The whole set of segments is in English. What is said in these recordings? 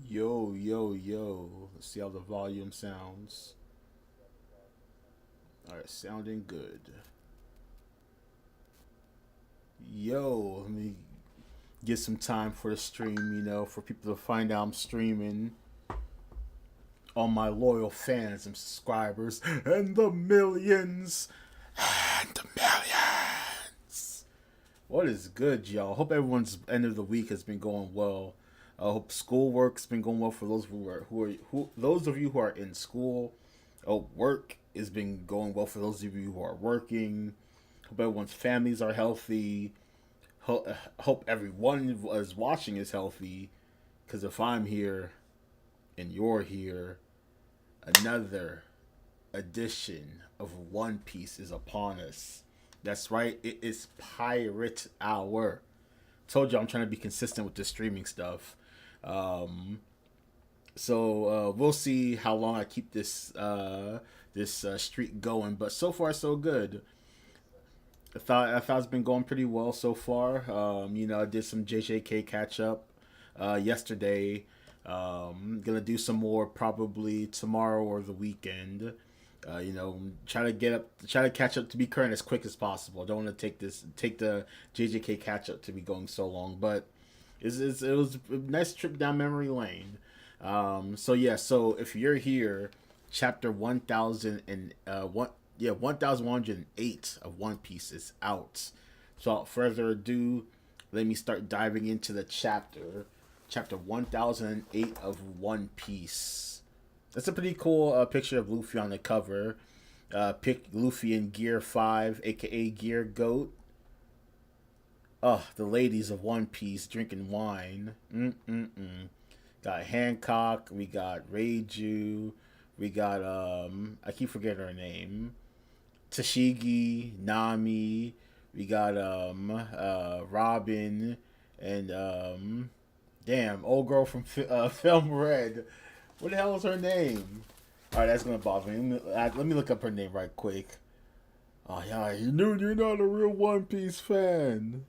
Yo, yo, yo. Let's see how the volume sounds. Alright, sounding good. Yo, let me get some time for the stream, for people to find out I'm streaming. All my loyal fans and subscribers. And the millions. And the millions. What is good, y'all? Hope everyone's end of the week has been going well. I hope schoolwork's been going well for those those of you who are in school. Oh, work has been going well for those of you who are working. Hope everyone's families are healthy. Hope everyone is watching is healthy. Because if I'm here and you're here, another edition of One Piece is upon us. That's right, it is Pirate Hour. Told you I'm trying to be consistent with the streaming stuff. Um, so we'll see how long I keep this streak going. But so far, so good. I thought it's been going pretty well so far. I did some JJK catch up yesterday. Gonna do some more probably tomorrow or the weekend. Try to catch up to be current as quick as possible. I don't want to take the JJK catch up to be going so long, but it was a nice trip down memory lane. So if you're here, chapter 1108 of One Piece is out. So without further ado, let me start diving into the chapter 1008 of One Piece. That's a pretty cool picture of Luffy on the cover. Pick Luffy in Gear 5, aka Gear Goat. Oh, the ladies of One Piece drinking wine. Mm-mm-mm. Got Hancock, we got Reiju, we got I keep forgetting her name. Tashigi, Nami, we got Robin, and damn, old girl from Film Red. What the hell is her name? Alright, that's gonna bother me. Let me look up her name right quick. Oh yeah, you knew you're not a real One Piece fan.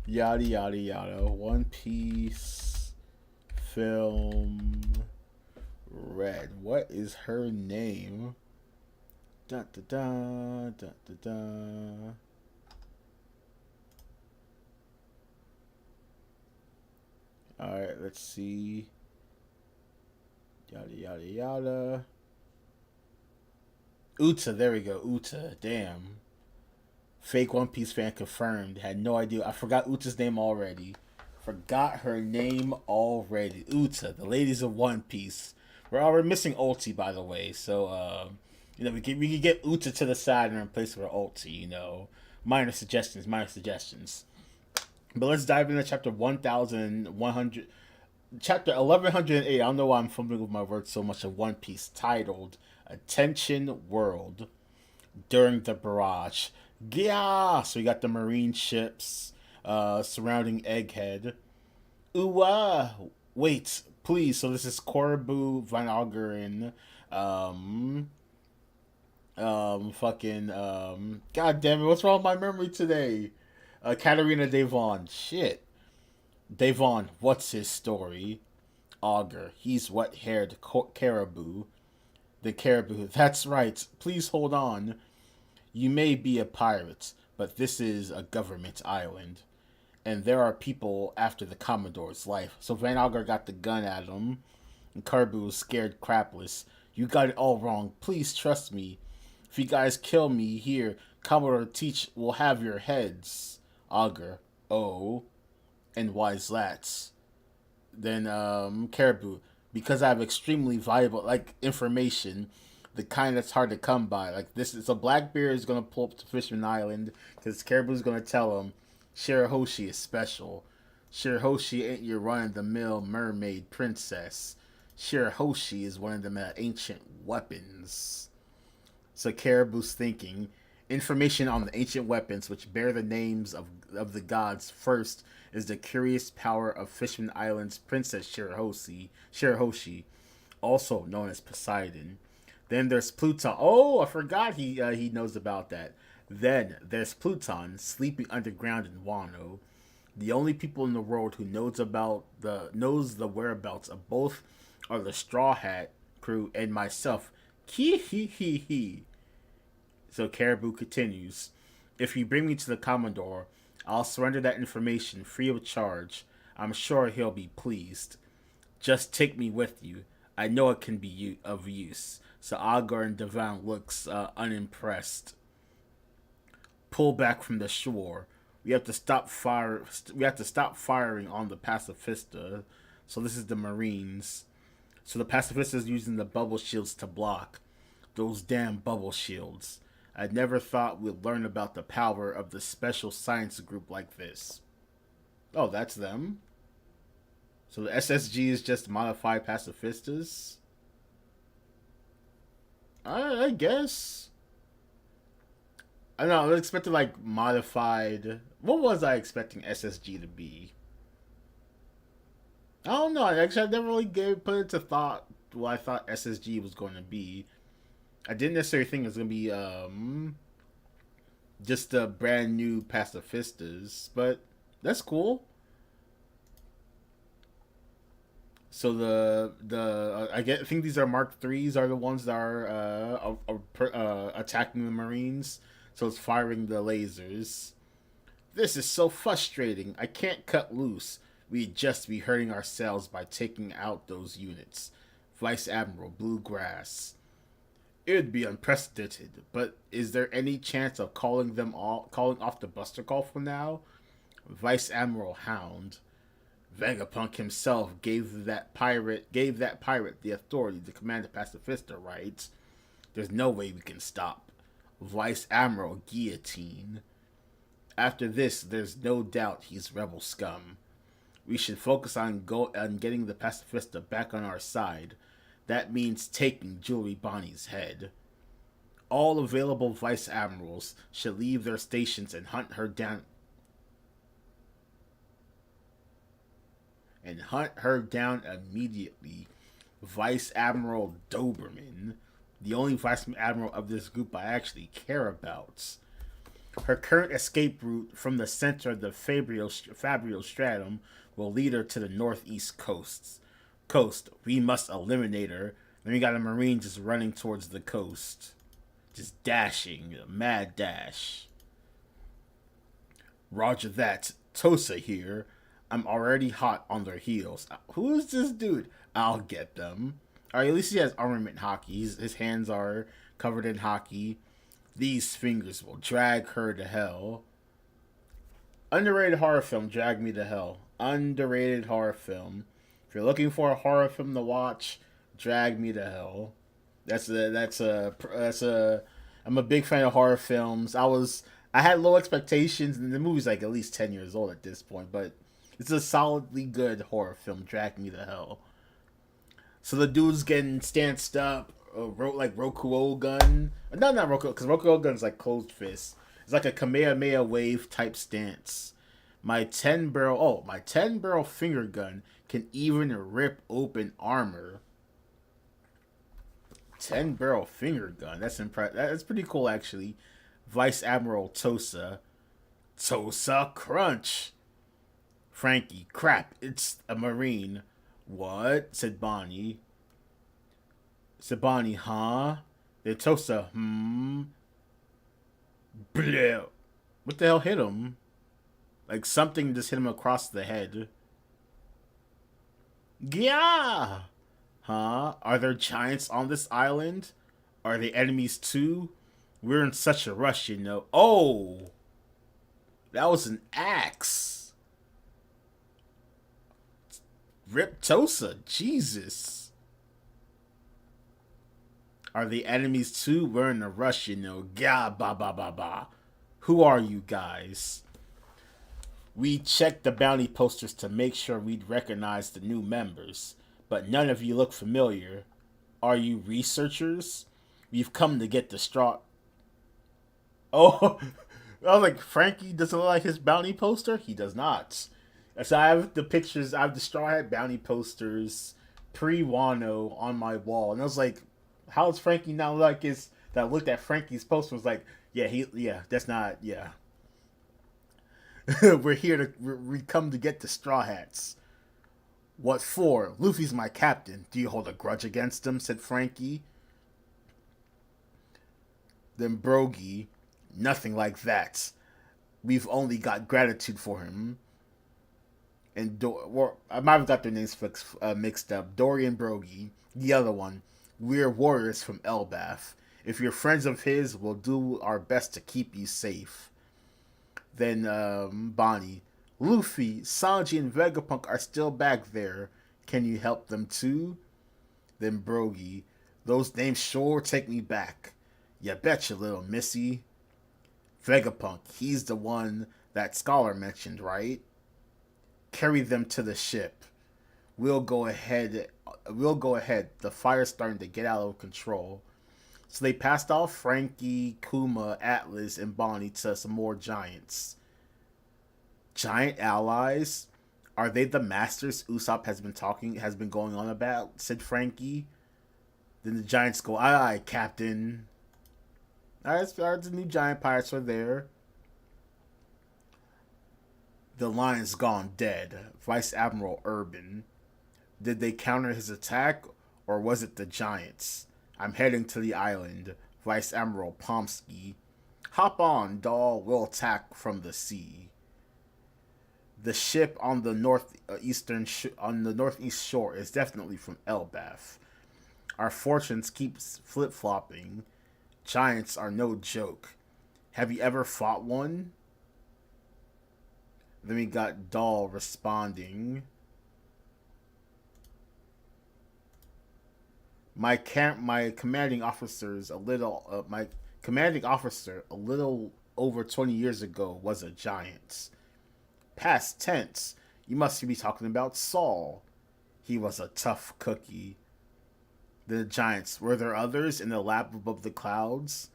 Yada yada yada. One Piece Film Red. What is her name? Da da da da da da. Alright, let's see. Yada yada yada. Uta, there we go. Uta, damn. Fake One Piece fan confirmed. Had no idea. I forgot Uta's name already. Forgot her name already. Uta, the ladies of One Piece. We're missing Ulti, by the way. So we can get Uta to the side and replace her with Ulti. Minor suggestions. Minor suggestions. But let's dive into chapter 1100. Chapter 1108. I don't know why I'm fumbling with my words so much. Of One Piece, titled "Attention World." During the barrage, yeah. So we got the marine ships surrounding Egghead. Ooh, wait, please. So this is Koribu, Van Algeren, um, God damn it, what's wrong with my memory today? Katarina Devon. Shit. Devon, what's his story? Augur, he's wet haired caribou. The caribou, that's right. Please hold on. You may be a pirate, but this is a government island. And there are people after the Commodore's life. So Van Augur got the gun at him. And Caribou was scared crapless. You got it all wrong. Please trust me. If you guys kill me here, Commodore Teach will have your heads. Augur. Oh. And why's that? Then Caribou. Because I have extremely valuable information, the kind that's hard to come by. Like this, so Blackbeard is gonna pull up to Fishman Island because Caribou's gonna tell him Shirahoshi is special. Shirahoshi ain't your run-of-the-mill mermaid princess. Shirahoshi is one of them ancient weapons. So Caribou's thinking information on the ancient weapons which bear the names of the gods. First is the curious power of Fishman Island's Princess Shirahoshi, also known as Poseidon. Then there's Pluton. Oh, I forgot he knows about that. Then there's Pluton sleeping underground in Wano. The only people in the world who knows the whereabouts of both are the Straw Hat crew and myself. Hee hee hee hee. So Caribou continues. If you bring me to the Commodore, I'll surrender that information free of charge. I'm sure he'll be pleased. Just take me with you. I know it can be of use. So Agar and Devon looks unimpressed. Pull back from the shore. We have to stop fire. We have to stop firing on the pacifista. So this is the Marines. So the pacifista is using the bubble shields to block. Those damn bubble shields. I never thought we'd learn about the power of the special science group like this. Oh, that's them. So the SSG is just modified pacifistas. I guess. I don't know. I was expecting like modified. What was I expecting SSG to be? I don't know. Actually, I never really put into thought what I thought SSG was going to be. I didn't necessarily think it was going to be just the brand new pacifistas, but that's cool. So I think these are Mark threes are the ones that are attacking the Marines. So it's firing the lasers. This is so frustrating. I can't cut loose. We'd just be hurting ourselves by taking out those units. Vice Admiral Bluegrass. It would be unprecedented, but is there any chance of calling off the Buster Call for now? Vice Admiral Hound. Vegapunk himself gave that pirate the authority to command the pacifista, right? There's no way we can stop. Vice Admiral Guillotine. After this, there's no doubt he's rebel scum. We should focus on getting the pacifista back on our side. That means taking Jewelry Bonnie's head. All available vice admirals should leave their stations and hunt her down immediately. Vice Admiral Doberman, the only vice admiral of this group I actually care about. Her current escape route from the center of the Fabrio stratum will lead her to the northeast coast. We must eliminate her. Then we got a Marine just running towards the coast. Just dashing. A mad dash. Roger that. Tosa here. I'm already hot on their heels. Who is this dude? I'll get them. Alright, at least he has armament hockey. His hands are covered in hockey. These fingers will drag her to hell. Underrated horror film, Drag Me to Hell. Underrated horror film. If you're looking for a horror film to watch, Drag Me to Hell. I'm a big fan of horror films. I had low expectations, and the movie's like at least 10 years old at this point, but it's a solidly good horror film, Drag Me to Hell. So the dude's getting stanced up, like Rokuo gun. No, not Rokuo, because Rokuo gun's like closed fist. It's like a Kamehameha wave type stance. My 10-barrel finger gun can even rip open armor. 10-barrel finger gun. That's impressive. That's pretty cool, actually. Vice Admiral Tosa. Tosa Crunch. Frankie, crap, it's a Marine. What? Said Bonnie. Huh? Then Tosa, Bleh. What the hell hit him? Like something just hit him across the head. Yeah! Huh? Are there giants on this island? Are they enemies too? We're in such a rush, you know. Oh! That was an axe. Rip Tosa, Jesus. Are the enemies too? We're in a rush, you know. Gah, ba ba ba ba. Who are you guys? We checked the bounty posters to make sure we'd recognize the new members, but none of you look familiar. Are you researchers? We've come to get the straw. Oh, I was like, Frankie doesn't look like his bounty poster? He does not. So I have the pictures, I have the Straw Hat bounty posters pre-Wano on my wall. And I was like, how is Frankie not like his, that I looked at Frankie's poster was like, yeah, that's not, yeah. We're here to we come to get the Straw Hats. What for? Luffy's my captain. Do you hold a grudge against him? Said Frankie. Then Brogy, nothing like that. We've only got gratitude for him. And I might have got their names mixed up. Dory and Brogy, the other one. We're warriors from Elbaf. If you're friends of his, we'll do our best to keep you safe. Then Bonnie, Luffy, Sanji, and Vegapunk are still back there. Can you help them too? Then Brogy, those names sure take me back. You betcha, little missy. Vegapunk, he's the one that scholar mentioned, right? Carry them to the ship. We'll go ahead. The fire's starting to get out of control. So they passed off Frankie, Kuma, Atlas, and Bonnie to some more giants. Giant allies? Are they the masters Usopp has been going on about? Said Frankie. Then the giants go, aye, aye, Captain. Alright, the new giant pirates are there. The lion's gone dead. Vice Admiral Urban. Did they counter his attack, or was it the giants? I'm heading to the island. Vice Admiral Pomsky. Hop on, doll. We'll attack from the sea. The ship on the northeast shore is definitely from Elbaf. Our fortunes keep flip-flopping. Giants are no joke. Have you ever fought one? Then we got Doll responding. My commanding officer a little over 20 years ago was a giant. Past tense. You must be talking about Saul. He was a tough cookie. The giants, were there others in the lap above the clouds?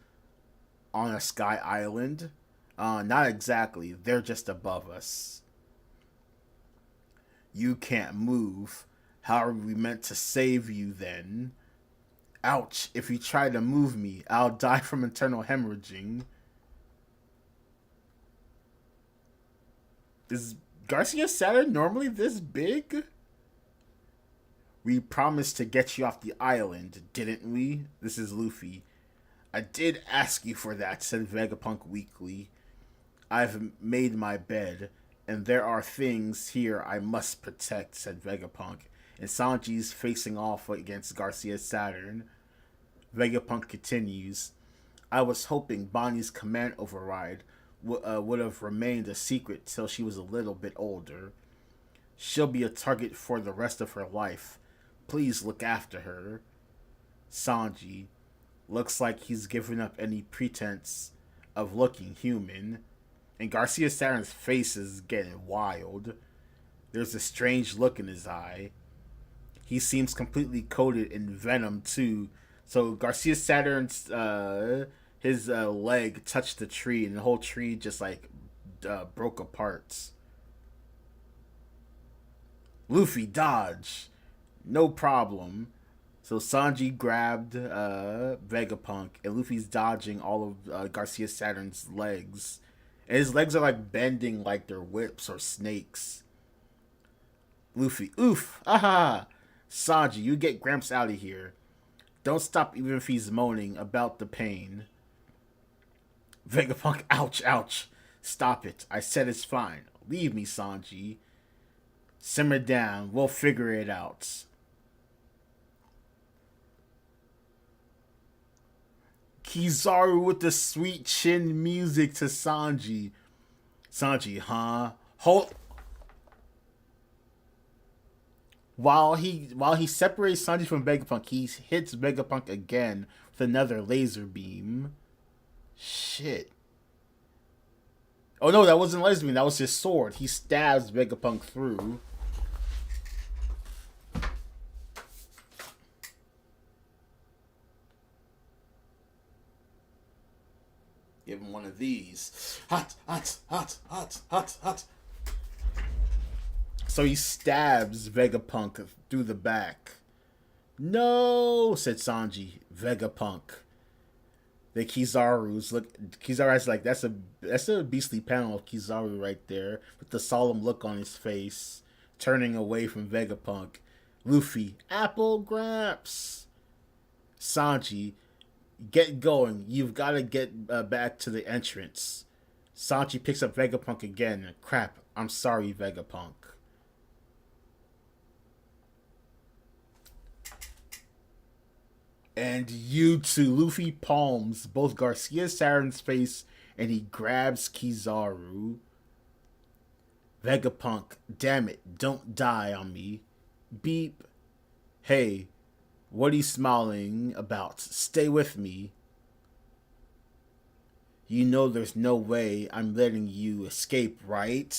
On a sky island? Not exactly. They're just above us. You can't move. How are we meant to save you then? Ouch, if you try to move me, I'll die from internal hemorrhaging. Is Garcia Saturn normally this big? We promised to get you off the island, didn't we? This is Luffy. I did ask you for that, said Vegapunk weakly. I've made my bed, and there are things here I must protect, said Vegapunk. And Sanji's facing off against Garcia Saturn. Vegapunk continues. I was hoping Bonnie's command override would have remained a secret till she was a little bit older. She'll be a target for the rest of her life. Please look after her. Sanji. Looks like he's given up any pretense of looking human. And Garcia Saturn's face is getting wild. There's a strange look in his eye. He seems completely coated in venom too. So Garcia Saturn's his leg touched the tree, and the whole tree just broke apart. Luffy dodge, no problem. So Sanji grabbed Vegapunk, and Luffy's dodging all of Garcia Saturn's legs, and his legs are like bending like they're whips or snakes. Luffy, oof, aha! Sanji, you get Gramps out of here. Don't stop even if he's moaning about the pain. Vegapunk, ouch, ouch. Stop it. I said it's fine. Leave me, Sanji. Simmer down. We'll figure it out. Kizaru with the sweet chin music to Sanji. Sanji, huh? Hold. While he separates Sanji from Vegapunk, he hits Vegapunk again with another laser beam. Shit. Oh no, that wasn't laser beam. That was his sword. He stabs Vegapunk through. Give him one of these. Hot, hot, hot, hot, hot, hot. So he stabs Vegapunk through the back. No, said Sanji. Vegapunk. The Kizaru's look. Kizaru's like that's a beastly panel of Kizaru right there with the solemn look on his face, turning away from Vegapunk. Luffy, Apple Gramps. Sanji, get going. You've got to get back to the entrance. Sanji picks up Vegapunk again. Crap. I'm sorry, Vegapunk. And you two, Luffy palms both Garcia Saren's face and he grabs Kizaru. Vegapunk, damn it, don't die on me. Beep. Hey, what are you smiling about? Stay with me. You know there's no way I'm letting you escape, right?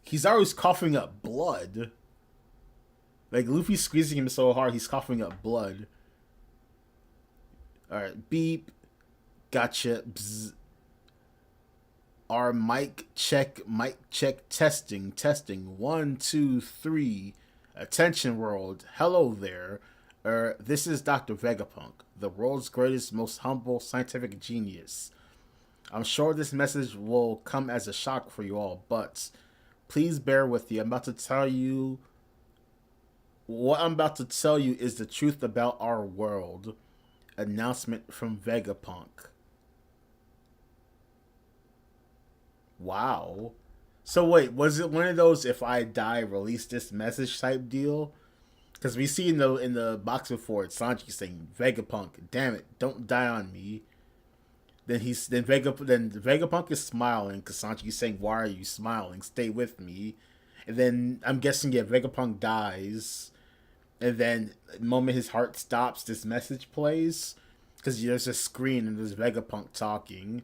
Kizaru's coughing up blood. Like, Luffy's squeezing him so hard, he's coughing up blood. Alright, beep. Gotcha. Bzz. Our mic check, testing, testing. 1, 2, 3. Attention, world. Hello there. This is Dr. Vegapunk, the world's greatest, most humble scientific genius. I'm sure this message will come as a shock for you all, but please bear with me. What I'm about to tell you is the truth about our world. Announcement from Vegapunk. Wow. So wait, was it one of those if I die, release this message type deal? Because we see in the box before it, Sanji saying, Vegapunk, damn it, don't die on me. Vegapunk is smiling because Sanji's saying, why are you smiling? Stay with me. And then I'm guessing Vegapunk dies. And then the moment his heart stops, this message plays. Because there's a screen and there's Vegapunk talking.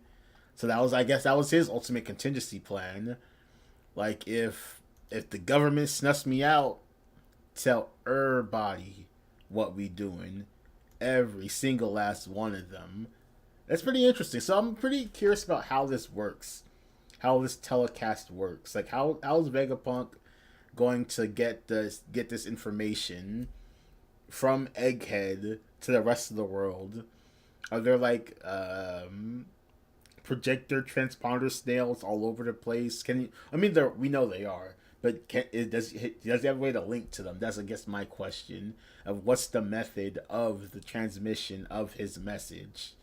So I guess that was his ultimate contingency plan. Like if the government snuffs me out, tell everybody what we doing. Every single last one of them. That's pretty interesting. So I'm pretty curious about how this works. How this telecast works. Like how is Vegapunk going to get this information from Egghead to the rest of the world? Are there like projector transponder snails all over the place? Can you? I mean, we know they are, but does he have a way to link to them? That's I guess my question of what's the method of the transmission of his message.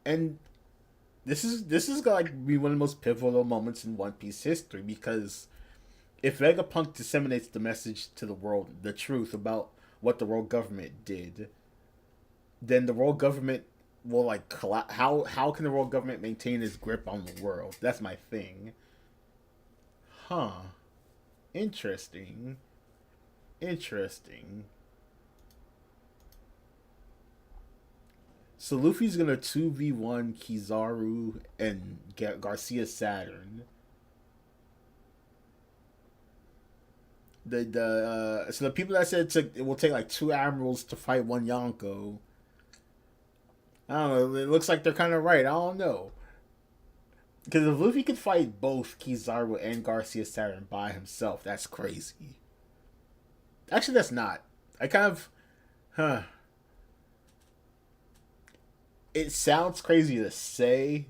And this is gonna like be one of the most pivotal moments in One Piece history because if Vegapunk disseminates the message to the world, the truth about what the world government did, then the world government will like how can the world government maintain its grip on the world? That's my thing. Huh. Interesting. Interesting. So Luffy's gonna 2v1 Kizaru and Garcia Saturn. So the people that said it will take like 2 admirals to fight 1 Yonko. I don't know. It looks like they're kind of right. I don't know. Because if Luffy could fight both Kizaru and Garcia Saturn by himself, that's crazy. Actually, that's not. I kind of, huh. It sounds crazy to say,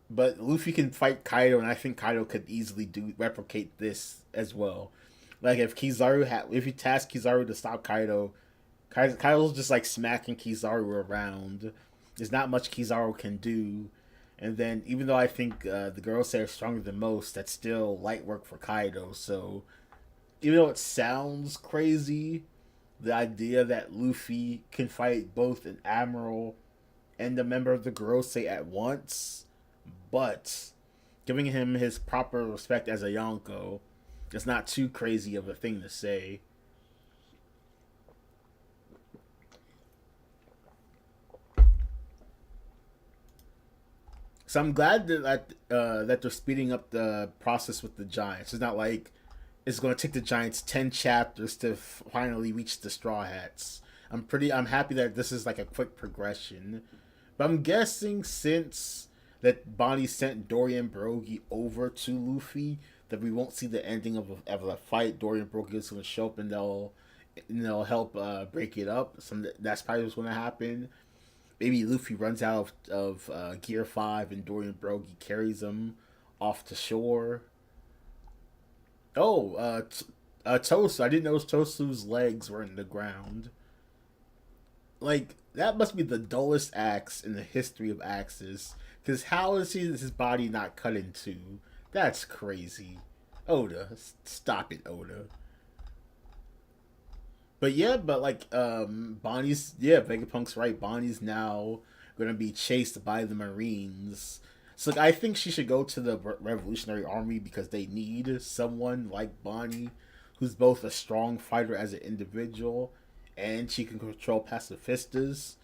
but Luffy can fight Kaido, and I think Kaido could easily replicate this as well. Like if if you task Kizaru to stop Kaido's just like smacking Kizaru around. There's not much Kizaru can do, and then even though I think the girls say are stronger than most, that's still light work for Kaido. So even though it sounds crazy, the idea that Luffy can fight both an admiral and a member of the Gorosei at once, but giving him his proper respect as a Yonko, it's not too crazy of a thing to say. So I'm glad that they're speeding up the process with the Giants. It's not like it's going to take the Giants 10 chapters to finally reach the Straw Hats. I'm happy that this is like a quick progression. But I'm guessing since that Bonnie sent Dorian Brogy over to Luffy, that we won't see the ending of a fight. Dorian Brogy is going to show up help break it up. That's probably what's going to happen. Maybe Luffy runs out of Gear 5 and Dorian Brogy carries him off the shore. Oh, Tosu. I didn't know Tosu's legs were in the ground. Like, that must be the dullest axe in the history of axes. Because how is his body not cut in two? That's crazy. Oda, stop it, Oda. But yeah, but like Bonnie's Vegapunk's right. Bonnie's now gonna be chased by the Marines. So like, I think she should go to the Revolutionary Army because they need someone like Bonnie, who's both a strong fighter as an individual, and she can control pacifistas.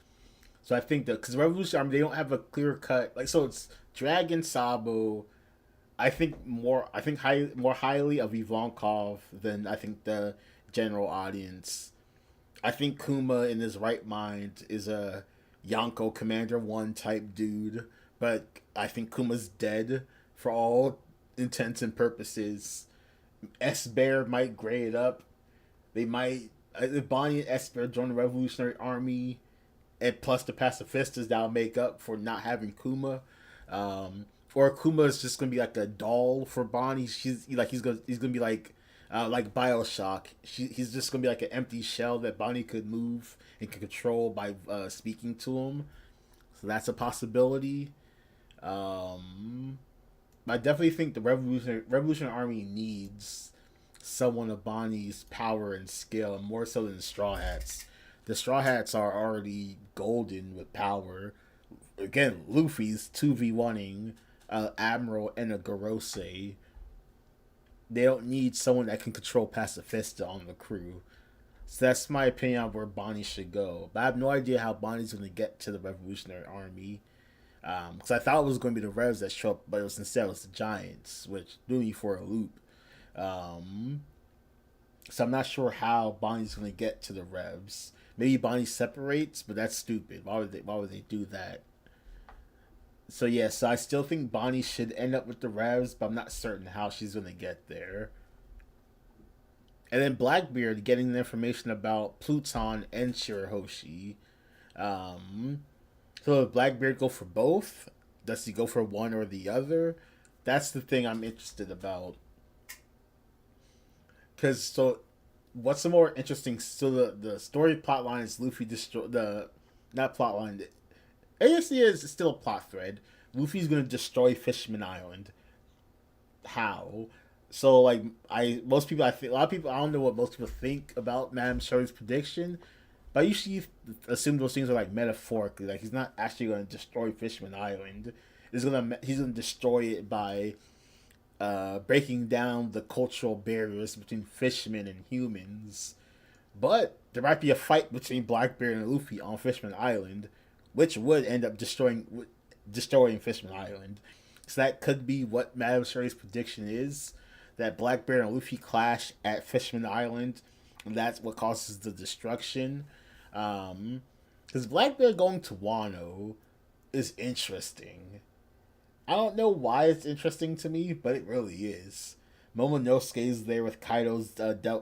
So I think that because Revolutionary Army they don't have a clear cut like so it's Dragon Sabo. I think more highly of Ivankov than I think the general audience. I think Kuma in his right mind is a Yonko Commander 1 type dude, but I think Kuma's dead for all intents and purposes. S Bear might grade up. They might if Bonnie and S Bear join the Revolutionary Army, and plus the pacifistas that'll make up for not having Kuma. Or Kuma is just gonna be like a doll for Bonnie. He's gonna be like Bioshock. He's just gonna be like an empty shell that Bonnie could move and can control by speaking to him. So that's a possibility. Um, I definitely think the Revolutionary Army needs someone of Bonnie's power and skill, more so than the Straw Hats. The Straw Hats are already golden with power. Again, Luffy's 2v1ing Admiral and a Gorose. They don't need someone that can control Pacifista on the crew. So that's my opinion on where Bonnie should go. But I have no idea how Bonnie's going to get to the Revolutionary Army. Because I thought it was going to be the Revs that show up, but instead it was the Giants, which threw me for a loop. Um, so I'm not sure how Bonnie's going to get to the Revs. Maybe Bonnie separates, but that's stupid. Why would they do that? So yeah, so I still think Bonnie should end up with the Revs, but I'm not certain how she's gonna get there. And then Blackbeard getting the information about Pluton and Shirahoshi. Um, so does Blackbeard go for both? Does he go for one or the other? That's the thing I'm interested about. Because so, what's the more interesting? So the story plot line is Luffy destroy the not plot line. ASC is still a plot thread. Luffy's gonna destroy Fishman Island. How? So like most people I think a lot of people I don't know what most people think about Madame Sherry's prediction, but I usually assume those things are like metaphorically. Like he's not actually gonna destroy Fishman Island. He's gonna destroy it by breaking down the cultural barriers between fishmen and humans. But there might be a fight between Blackbeard and Luffy on Fishman Island, which would end up destroying Fishman Island. So that could be what Madame Sherry's prediction is: that Blackbeard and Luffy clash at Fishman Island, and that's what causes the destruction. Because Blackbeard going to Wano is interesting. I don't know why it's interesting to me, but it really is. Momonosuke is there with Kaido's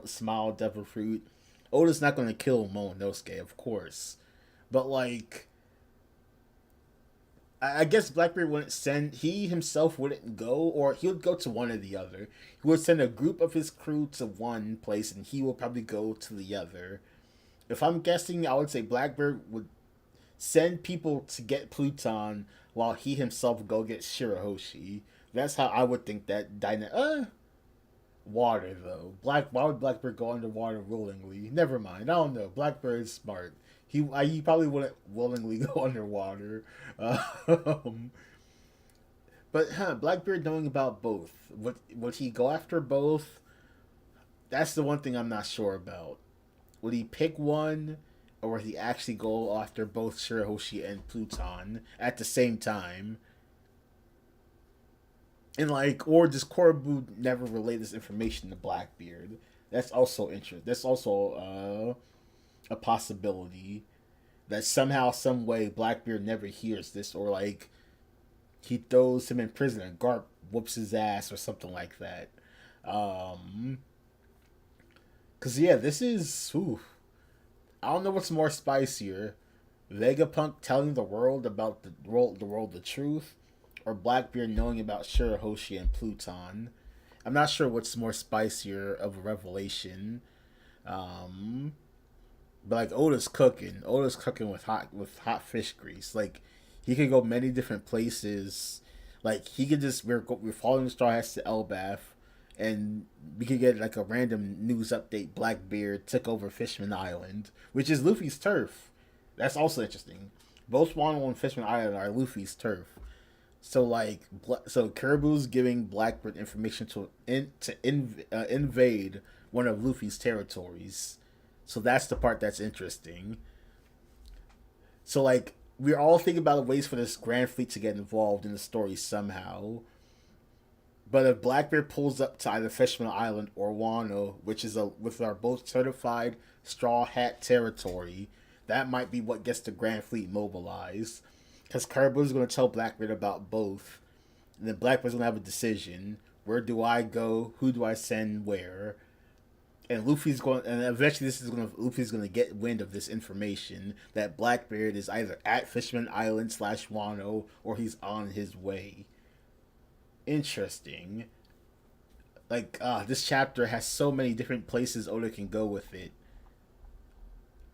smile devil fruit. Oda's not going to kill Momonosuke, of course. But, like, I guess Blackbeard wouldn't send, he himself wouldn't go, or he would go to one or the other. He would send a group of his crew to one place, and he will probably go to the other. If I'm guessing, I would say Blackbeard would send people to get Pluton while he himself go get Shirahoshi. That's how I would think that water though. Why would Blackbird go underwater willingly? Never mind. I don't know. Blackbird's smart. He probably wouldn't willingly go underwater. Um, but Blackbeard knowing about both. Would he go after both? That's the one thing I'm not sure about. Would he pick one, or would he actually go after both Shirahoshi and Pluton at the same time? And like, or does Korobu never relay this information to Blackbeard? That's also interesting. That's also a possibility that somehow, some way, Blackbeard never hears this, or like he throws him in prison and Garp whoops his ass or something like that. Um, Cause yeah, this is. Ooh, I don't know what's more spicier: Vegapunk telling the world about the world the truth, or Blackbeard knowing about Shirahoshi and Pluton. I'm not sure what's more spicier of a revelation. Um, but like Oda's cooking. Oda's cooking with hot fish grease. Like he could go many different places. Like he could just we're following the Straw Hats to Elbath, and we could get like a random news update. Blackbeard took over Fishman Island, which is Luffy's turf. That's also interesting. Both Wano and Fishman Island are Luffy's turf. So like, so Caribou's giving Blackbeard information to invade one of Luffy's territories. So that's the part that's interesting. So like, we're all thinking about ways for this Grand Fleet to get involved in the story somehow. But if Blackbeard pulls up to either Fishman Island or Wano, which is with our both certified Straw Hat territory, that might be what gets the Grand Fleet mobilized. Because Caribou's going to tell Blackbeard about both. And then Blackbeard's going to have a decision. Where do I go? Who do I send where? And eventually Luffy's going to get wind of this information that Blackbeard is either at Fishman Island / Wano, or he's on his way. Interesting. Like, this chapter has so many different places Oda can go with it.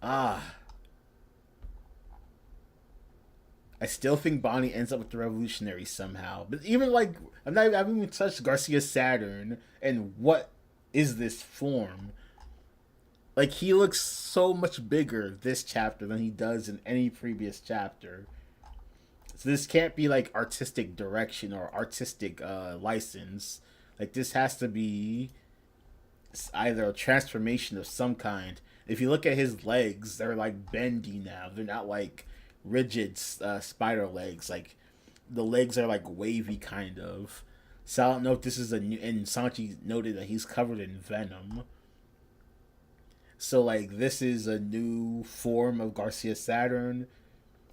Ah, I still think Bonnie ends up with the revolutionary somehow. But even like, I haven't even touched Garcia Saturn and what is this form? Like he looks so much bigger this chapter than he does in any previous chapter. So this can't be like artistic direction or artistic license. Like this has to be either a transformation of some kind. If you look at his legs, they're like bendy now. They're not like rigid spider legs. Like the legs are like wavy kind of. So I don't know if this is a new. And Sanchi noted that he's covered in venom. So like this is a new form of Garcia Saturn,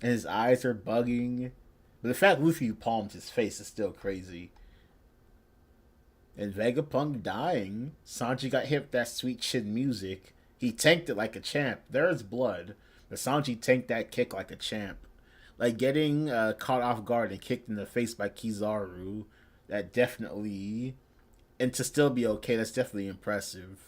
and his eyes are bugging. But the fact Luffy palmed his face is still crazy. And Vegapunk dying. Sanji got hit with that sweet chin music. He tanked it like a champ. There's blood. But Sanji tanked that kick like a champ. Like getting caught off guard and kicked in the face by Kizaru. That definitely. And to still be okay, that's definitely impressive.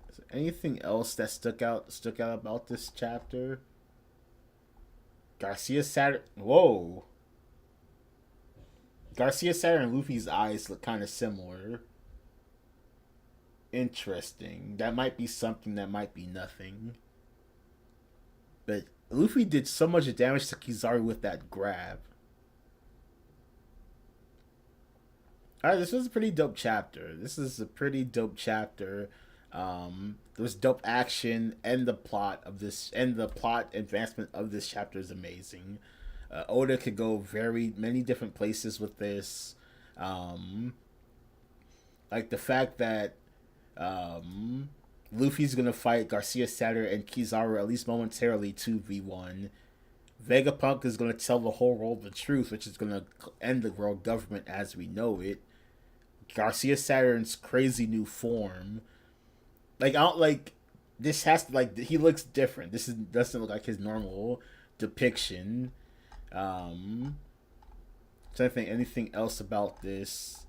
Is there anything else that stuck out about this chapter? Garcia Saturn. Whoa. Garcia Saturn and Luffy's eyes look kind of similar. Interesting. That might be something, that might be nothing. But Luffy did so much damage to Kizaru with that grab. Alright, this was a pretty dope chapter. This is a pretty dope chapter. There was dope action, and the plot advancement of this chapter is amazing. Oda could go very many different places with this. Like the fact that Luffy's gonna fight Garcia Saturn and Kizaru at least momentarily 2v1. Vegapunk is gonna tell the whole world the truth, which is gonna end the world government as we know it. Garcia Saturn's crazy new form. Like I don't like this has to like he looks different. Doesn't look like his normal depiction. So I think anything else about this.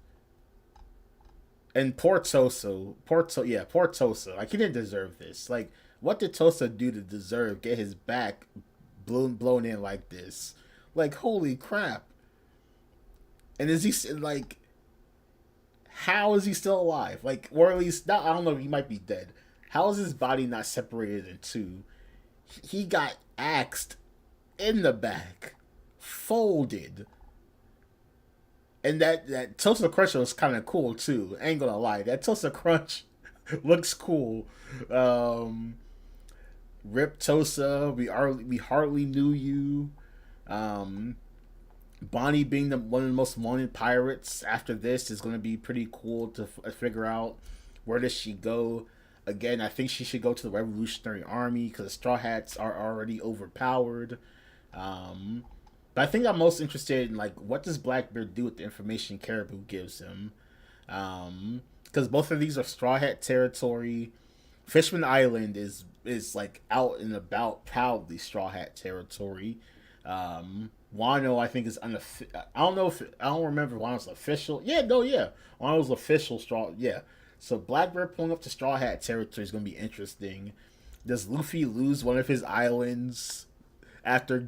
And poor Tosa. Poor Tosa. Like he didn't deserve this. Like what did Tosa do to deserve get his back blown in like this? Like holy crap. And is he like how is he still alive? Like, or at least not. I don't know. He might be dead. How is his body not separated in two? He got axed in the back, folded, and that Tosa Crunch was kind of cool too. I ain't gonna lie, that Tosa Crunch looks cool. Rip Tosa, we hardly knew you. Bonnie being one of the most wanted pirates after this is going to be pretty cool to figure out where does she go. Again, I think she should go to the Revolutionary Army because the Straw Hats are already overpowered. But I think I'm most interested in like what does Blackbeard do with the information Caribou gives him? Because both of these are Straw Hat territory. Fishman Island is like out and about, proudly Straw Hat territory. Wano, I think, is I don't know if I don't remember Wano's official. Yeah, no, yeah, Wano's official straw. Yeah, so Blackbeard pulling up to Straw Hat territory is gonna be interesting. Does Luffy lose one of his islands after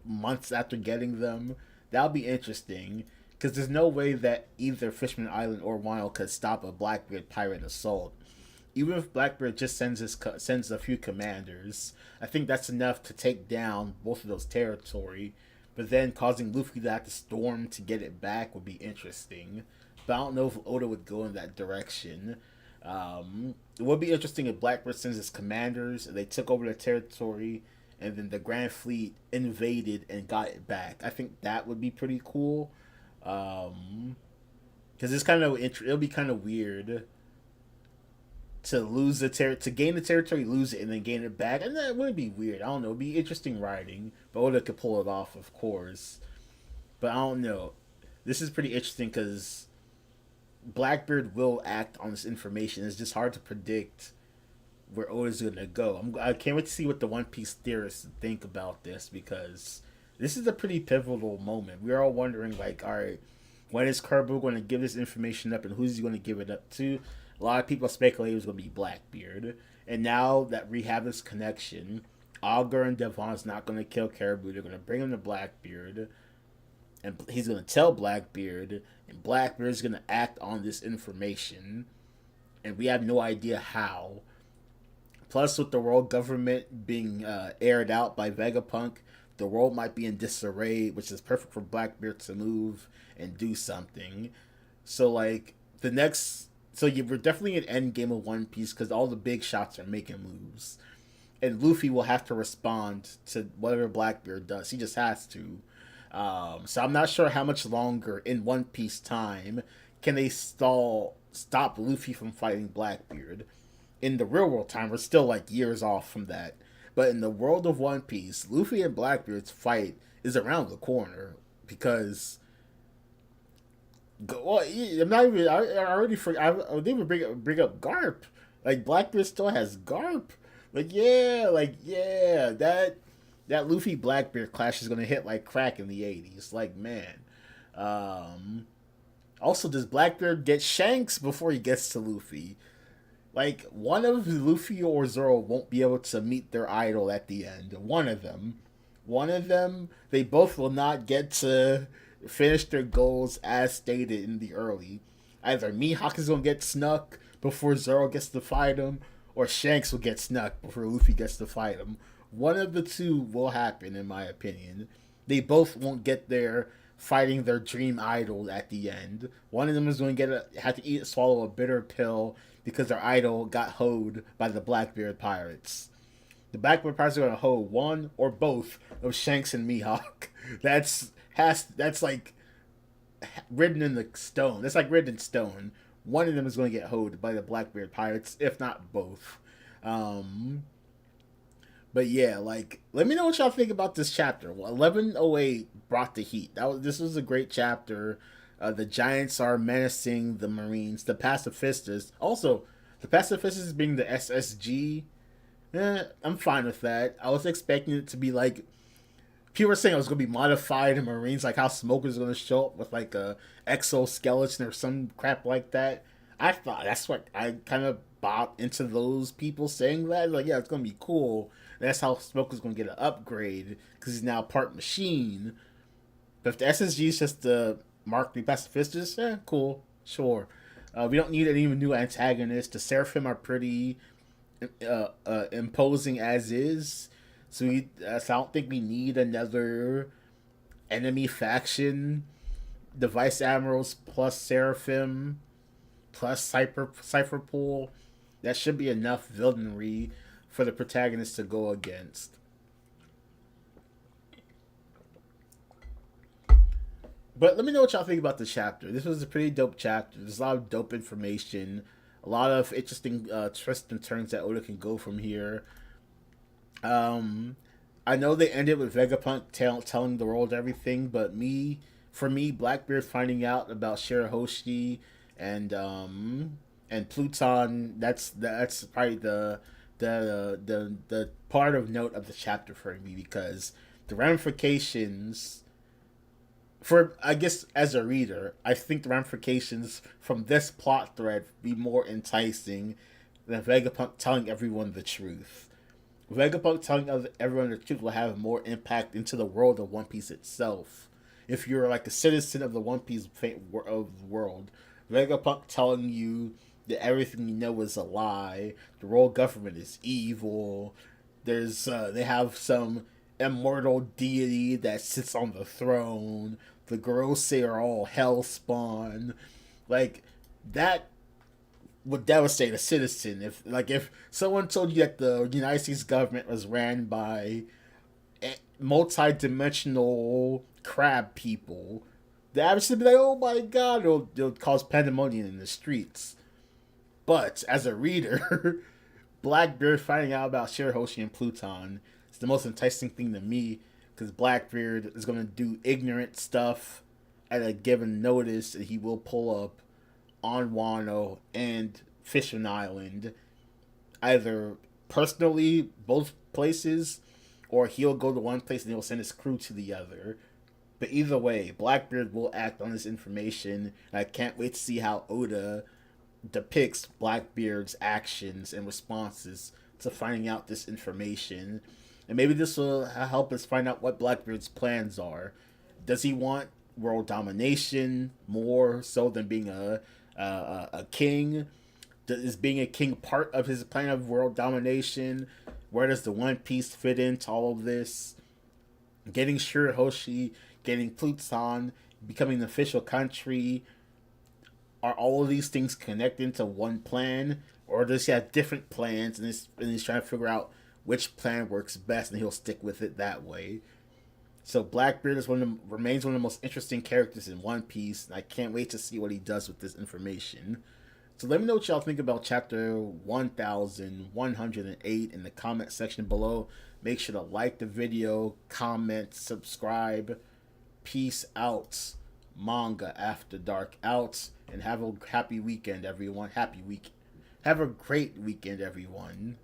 months after getting them? That'll be interesting because there's no way that either Fishman Island or Wano could stop a Blackbeard pirate assault. Even if Blackbeard just sends a few commanders, I think that's enough to take down both of those territory. But then causing Luffy to have to storm to get it back would be interesting. But I don't know if Oda would go in that direction. It would be interesting if Blackbeard sends his commanders and they took over the territory, and then the Grand Fleet invaded and got it back. I think that would be pretty cool. Because it's kind of it'll be kind of weird to to gain the territory, lose it, and then gain it back, and that would be weird. I don't know. It'd be interesting writing, but Oda could pull it off, of course. But I don't know. This is pretty interesting because Blackbeard will act on this information. It's just hard to predict where Oda's gonna go. I can't wait to see what the One Piece theorists think about this because this is a pretty pivotal moment. We're all wondering, like, all right, when is Caribou going to give this information up, and who's he going to give it up to? A lot of people speculate it was going to be Blackbeard, and now that we have this connection, Augur and Devon's not going to kill Caribou. They're going to bring him to Blackbeard, and he's going to tell Blackbeard, and Blackbeard's going to act on this information, and we have no idea how. Plus, with the world government being aired out by Vegapunk, the world might be in disarray, which is perfect for Blackbeard to move and do something. So, like, we're definitely an end game of One Piece because all the big shots are making moves. And Luffy will have to respond to whatever Blackbeard does. He just has to. So I'm not sure how much longer in One Piece time can they stop Luffy from fighting Blackbeard. In the real world time, we're still like years off from that. But in the world of One Piece, Luffy and Blackbeard's fight is around the corner because. Well, I'm not even. I already forgot. I didn't even bring up Garp. Like Blackbeard still has Garp. Like yeah, that Luffy Blackbeard clash is gonna hit like crack in the '80s. Like man. Also, does Blackbeard get Shanks before he gets to Luffy? Like one of Luffy or Zoro won't be able to meet their idol at the end. One of them, they both will not get to finish their goals as stated in the early. Either Mihawk is gonna get snuck before Zoro gets to fight him, or Shanks will get snuck before Luffy gets to fight him. One of the two will happen, in my opinion. They both won't get there fighting their dream idol at the end. One of them is going to have to swallow a bitter pill because their idol got hoed by the Blackbeard pirates. The Blackbeard pirates are going to hoe one or both of Shanks and Mihawk. That's like written in the stone. That's like written in stone. One of them is going to get hoed by the Blackbeard pirates, if not both. But yeah, like, let me know what y'all think about this chapter. Well, 1108 brought the heat. This was a great chapter. The Giants are menacing the Marines. The Pacifistas, also, the Pacifistas being the SSG. I'm fine with that. I was expecting it to be like people were saying it was going to be modified in Marines, like how Smoke is going to show up with like a exoskeleton or some crap like that. I thought that's what I kind of bought into those people saying that. Like, yeah, it's going to be cool. That's how Smoke is going to get an upgrade because he's now part machine. But if the SSG is just the Mark the Pacifistas, cool, sure. We don't need any new antagonists. The Seraphim are pretty imposing as is. So I don't think we need another enemy faction. The Vice Admirals plus Seraphim plus Cypher Pool. That should be enough villainy for the protagonist to go against. But let me know what y'all think about the chapter. This was a pretty dope chapter. There's a lot of dope information. A lot of interesting twists and turns that Oda can go from here. I know they ended with Vegapunk telling the world everything, but for me, Blackbeard finding out about Shirahoshi and Pluton, that's probably the part of note of the chapter for me, because the ramifications for, I guess, as a reader, I think the ramifications from this plot thread be more enticing than Vegapunk telling everyone the truth. Vegapunk telling everyone the truth will have more impact into the world of One Piece itself. If you're like a citizen of the One Piece of the world, Vegapunk telling you that everything you know is a lie, the world government is evil. They have some immortal deity that sits on the throne. The girls say are all hell spawn. Like that would devastate a citizen. If someone told you that the United States government was ran by multi-dimensional crab people, the average would be like, "Oh my god!" It'll cause pandemonium in the streets. But as a reader, Blackbeard finding out about Shirahoshi and Pluton is the most enticing thing to me, because Blackbeard is going to do ignorant stuff at a given notice, and he will pull up on Wano and Fishing Island, either personally, both places, or he'll go to one place and he'll send his crew to the other. But either way, Blackbeard will act on this information, and I can't wait to see how Oda depicts Blackbeard's actions and responses to finding out this information. And maybe this will help us find out what Blackbeard's plans are. Does he want world domination more so than being a king? Is being a king part of his plan of world domination? Where does the One Piece fit into all of this? Getting Shirahoshi, getting Pluton, becoming an official country. Are all of these things connected to one plan? Or does he have different plans, and he's trying to figure out which plan works best, and he'll stick with it that way? So Blackbeard remains one of the most interesting characters in One Piece, and I can't wait to see what he does with this information. So let me know what y'all think about chapter 1108 in the comment section below. Make sure to like the video, comment, subscribe. Peace out. Manga After Dark out. And have a happy weekend, everyone. Happy week. Have a great weekend, everyone.